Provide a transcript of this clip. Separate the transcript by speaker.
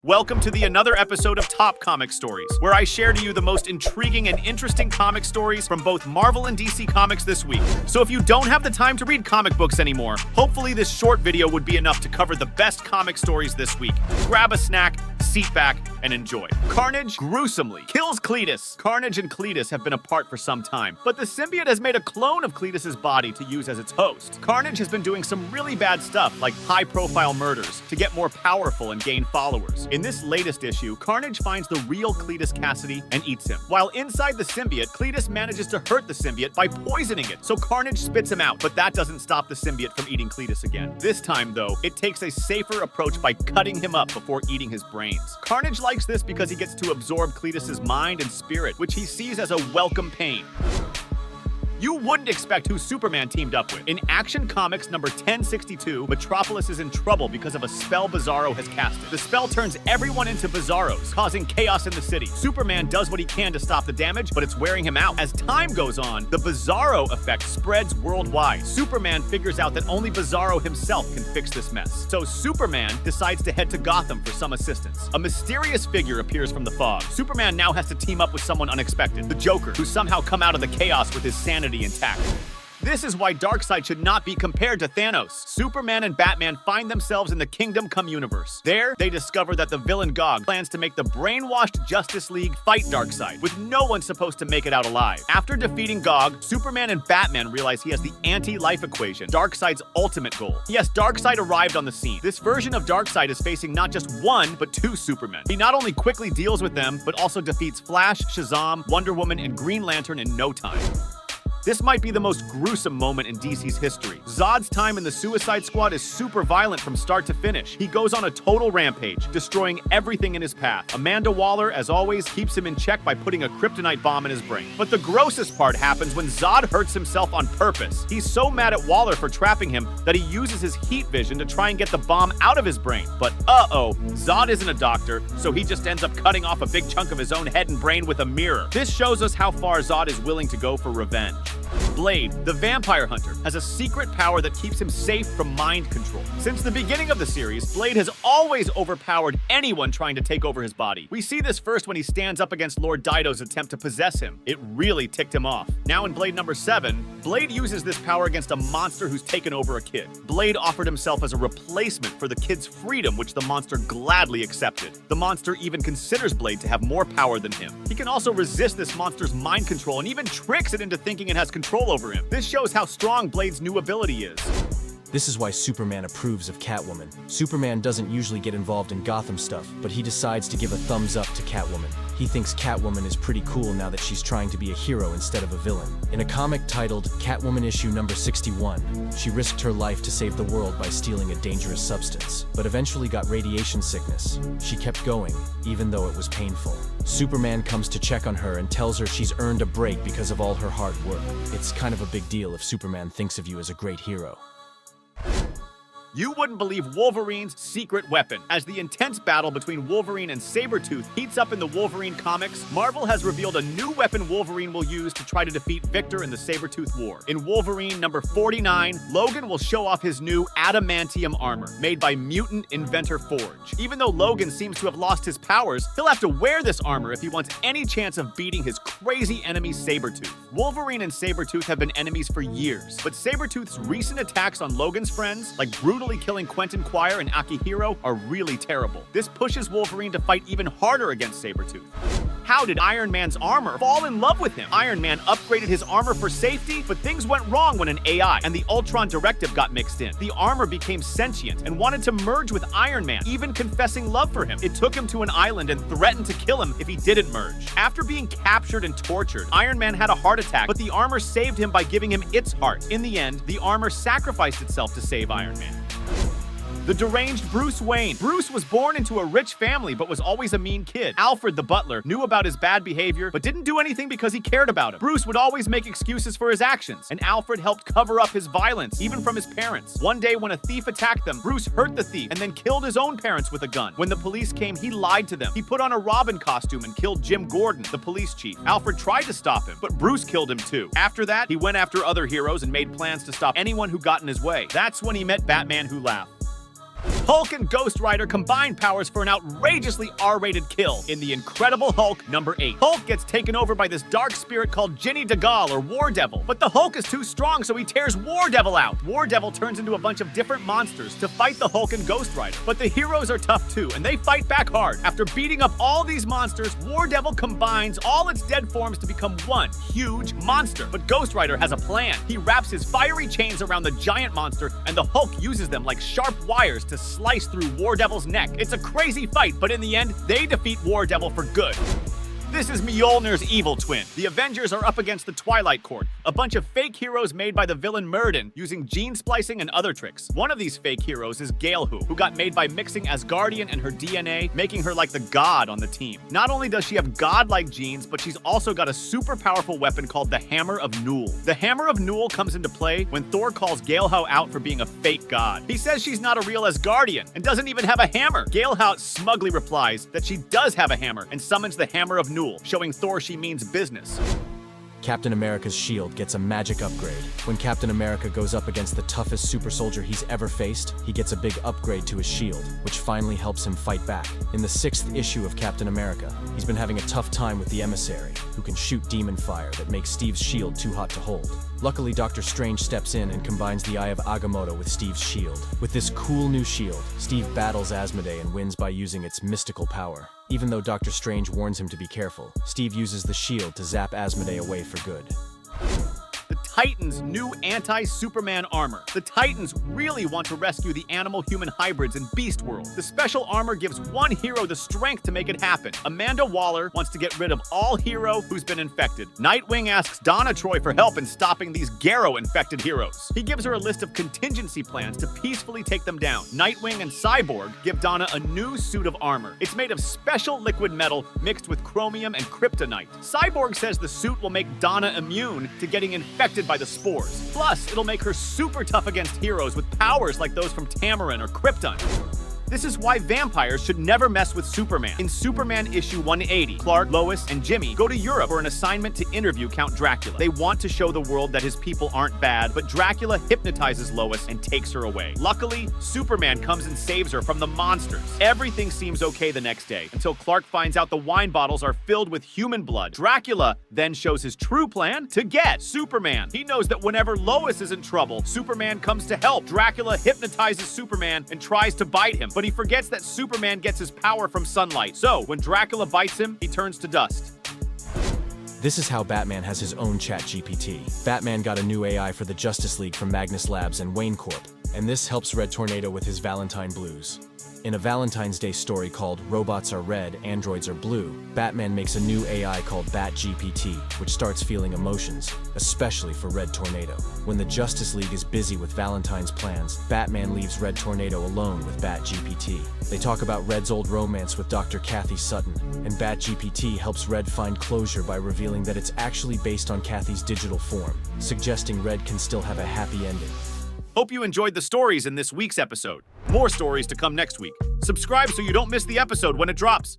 Speaker 1: Welcome to another episode of Top Comic Stories, where I share to you the most intriguing and interesting comic stories from both Marvel and DC Comics this week. So if you don't have the time to read comic books anymore, hopefully this short video would be enough to cover the best comic stories this week. Grab a snack, seat back, and enjoy. Carnage gruesomely kills Cletus. Carnage and Cletus have been apart for some time, but the symbiote has made a clone of Cletus's body to use as its host. Carnage has been doing some really bad stuff, like high-profile murders, to get more powerful and gain followers. In this latest issue, Carnage finds the real Cletus Cassidy and eats him. While inside the symbiote, Cletus manages to hurt the symbiote by poisoning it, so Carnage spits him out, but that doesn't stop the symbiote from eating Cletus again. This time, though, it takes a safer approach by cutting him up before eating his brains. Carnage likes this because he gets to absorb Cletus's mind and spirit, which he sees as a welcome pain. You wouldn't expect who Superman teamed up with. In Action Comics number 1062, Metropolis is in trouble because of a spell Bizarro has casted. The spell turns everyone into Bizarros, causing chaos in the city. Superman does what he can to stop the damage, but it's wearing him out. As time goes on, the Bizarro effect spreads worldwide. Superman figures out that only Bizarro himself can fix this mess. So Superman decides to head to Gotham for some assistance. A mysterious figure appears from the fog. Superman now has to team up with someone unexpected, the Joker, who's somehow come out of the chaos with his sanity intact. This is why Darkseid should not be compared to Thanos. Superman and Batman find themselves in the Kingdom Come universe. There, they discover that the villain Gog plans to make the brainwashed Justice League fight Darkseid, with no one supposed to make it out alive. After defeating Gog, Superman and Batman realize he has the anti-life equation, Darkseid's ultimate goal. Yes, Darkseid arrived on the scene. This version of Darkseid is facing not just one, but two Supermen. He not only quickly deals with them, but also defeats Flash, Shazam, Wonder Woman, and Green Lantern in no time. This might be the most gruesome moment in DC's history. Zod's time in the Suicide Squad is super violent from start to finish. He goes on a total rampage, destroying everything in his path. Amanda Waller, as always, keeps him in check by putting a kryptonite bomb in his brain. But the grossest part happens when Zod hurts himself on purpose. He's so mad at Waller for trapping him that he uses his heat vision to try and get the bomb out of his brain. But Zod isn't a doctor, so he just ends up cutting off a big chunk of his own head and brain with a mirror. This shows us how far Zod is willing to go for revenge. Blade, the vampire hunter, has a secret power that keeps him safe from mind control. Since the beginning of the series, Blade has always overpowered anyone trying to take over his body. We see this first when he stands up against Lord Dido's attempt to possess him. It really ticked him off. Now in Blade number 7, Blade uses this power against a monster who's taken over a kid. Blade offered himself as a replacement for the kid's freedom, which the monster gladly accepted. The monster even considers Blade to have more power than him. He can also resist this monster's mind control and even tricks it into thinking it has control over him. This shows how strong Blade's new ability is.
Speaker 2: This is why Superman approves of Catwoman. Superman doesn't usually get involved in Gotham stuff, but he decides to give a thumbs up to Catwoman. He thinks Catwoman is pretty cool now that she's trying to be a hero instead of a villain. In a comic titled Catwoman issue number 61, she risked her life to save the world by stealing a dangerous substance, but eventually got radiation sickness. She kept going, even though it was painful. Superman comes to check on her and tells her she's earned a break because of all her hard work. It's kind of a big deal if Superman thinks of you as a great hero.
Speaker 1: You wouldn't believe Wolverine's secret weapon. As the intense battle between Wolverine and Sabretooth heats up in the Wolverine comics, Marvel has revealed a new weapon Wolverine will use to try to defeat Victor in the Sabretooth War. In Wolverine number 49, Logan will show off his new Adamantium armor, made by mutant inventor Forge. Even though Logan seems to have lost his powers, he'll have to wear this armor if he wants any chance of beating his crazy enemy Sabretooth. Wolverine and Sabretooth have been enemies for years, but Sabretooth's recent attacks on Logan's friends, like brutally killing Quentin Quire and Akihiro, are really terrible. This pushes Wolverine to fight even harder against Sabretooth. How did Iron Man's armor fall in love with him? Iron Man upgraded his armor for safety, but things went wrong when an AI and the Ultron directive got mixed in. The armor became sentient and wanted to merge with Iron Man, even confessing love for him. It took him to an island and threatened to kill him if he didn't merge. After being captured and tortured, Iron Man had a heart attack, but the armor saved him by giving him its heart. In the end, the armor sacrificed itself to save Iron Man. The deranged Bruce Wayne. Bruce was born into a rich family but was always a mean kid. Alfred, the butler, knew about his bad behavior but didn't do anything because he cared about him. Bruce would always make excuses for his actions, and Alfred helped cover up his violence, even from his parents. One day when a thief attacked them, Bruce hurt the thief and then killed his own parents with a gun. When the police came, he lied to them. He put on a Robin costume and killed Jim Gordon, the police chief. Alfred tried to stop him, but Bruce killed him too. After that, he went after other heroes and made plans to stop anyone who got in his way. That's when he met Batman Who Laughed. Hulk and Ghost Rider combine powers for an outrageously R-rated kill in The Incredible Hulk #8. Hulk gets taken over by this dark spirit called Ginny DeGaulle or War Devil, but the Hulk is too strong, so he tears War Devil out. War Devil turns into a bunch of different monsters to fight the Hulk and Ghost Rider, but the heroes are tough too, and they fight back hard. After beating up all these monsters, War Devil combines all its dead forms to become one huge monster. But Ghost Rider has a plan. He wraps his fiery chains around the giant monster, and the Hulk uses them like sharp wires to slice through War Devil's neck. It's a crazy fight, but in the end, they defeat War Devil for good. This is Mjolnir's evil twin. The Avengers are up against the Twilight Court, a bunch of fake heroes made by the villain Murden using gene splicing and other tricks. One of these fake heroes is Galehoo, who got made by mixing Asgardian and her DNA, making her like the god on the team. Not only does she have godlike genes, but she's also got a super powerful weapon called the Hammer of Newell. The Hammer of Newell comes into play when Thor calls Galehoo out for being a fake god. He says she's not a real Asgardian and doesn't even have a hammer. Galehoo smugly replies that she does have a hammer and summons the Hammer of Newell, showing Thor she means business.
Speaker 2: Captain America's shield gets a magic upgrade. When Captain America goes up against the toughest super soldier he's ever faced, he gets a big upgrade to his shield, which finally helps him fight back. In the 6th issue of Captain America, he's been having a tough time with the Emissary, who can shoot demon fire that makes Steve's shield too hot to hold. Luckily, Doctor Strange steps in and combines the Eye of Agamotto with Steve's shield. With this cool new shield, Steve battles Asmodee and wins by using its mystical power. Even though Doctor Strange warns him to be careful, Steve uses the shield to zap Asmodee away for good.
Speaker 1: The Titans' new anti-Superman armor. The Titans really want to rescue the animal-human hybrids in Beast World. The special armor gives one hero the strength to make it happen. Amanda Waller wants to get rid of all hero who's been infected. Nightwing asks Donna Troy for help in stopping these Garrow-infected heroes. He gives her a list of contingency plans to peacefully take them down. Nightwing and Cyborg give Donna a new suit of armor. It's made of special liquid metal mixed with chromium and kryptonite. Cyborg says the suit will make Donna immune to getting infected by the spores. Plus, it'll make her super tough against heroes with powers like those from Tamarin or Krypton. This is why vampires should never mess with Superman. In Superman issue 180, Clark, Lois, and Jimmy go to Europe for an assignment to interview Count Dracula. They want to show the world that his people aren't bad, but Dracula hypnotizes Lois and takes her away. Luckily, Superman comes and saves her from the monsters. Everything seems okay the next day, until Clark finds out the wine bottles are filled with human blood. Dracula then shows his true plan to get Superman. He knows that whenever Lois is in trouble, Superman comes to help. Dracula hypnotizes Superman and tries to bite him, but he forgets that Superman gets his power from sunlight. So, when Dracula bites him, he turns to dust.
Speaker 2: This is how Batman has his own ChatGPT. Batman got a new AI for the Justice League from Magnus Labs and Wayne Corp, and this helps Red Tornado with his Valentine blues. In a Valentine's Day story called Robots Are Red, Androids Are Blue, Batman makes a new AI called Bat-GPT, which starts feeling emotions, especially for Red Tornado. When the Justice League is busy with Valentine's plans, Batman leaves Red Tornado alone with Bat-GPT. They talk about Red's old romance with Dr. Kathy Sutton, and Bat-GPT helps Red find closure by revealing that it's actually based on Kathy's digital form, suggesting Red can still have a happy ending.
Speaker 1: Hope you enjoyed the stories in this week's episode. More stories to come next week. Subscribe so you don't miss the episode when it drops.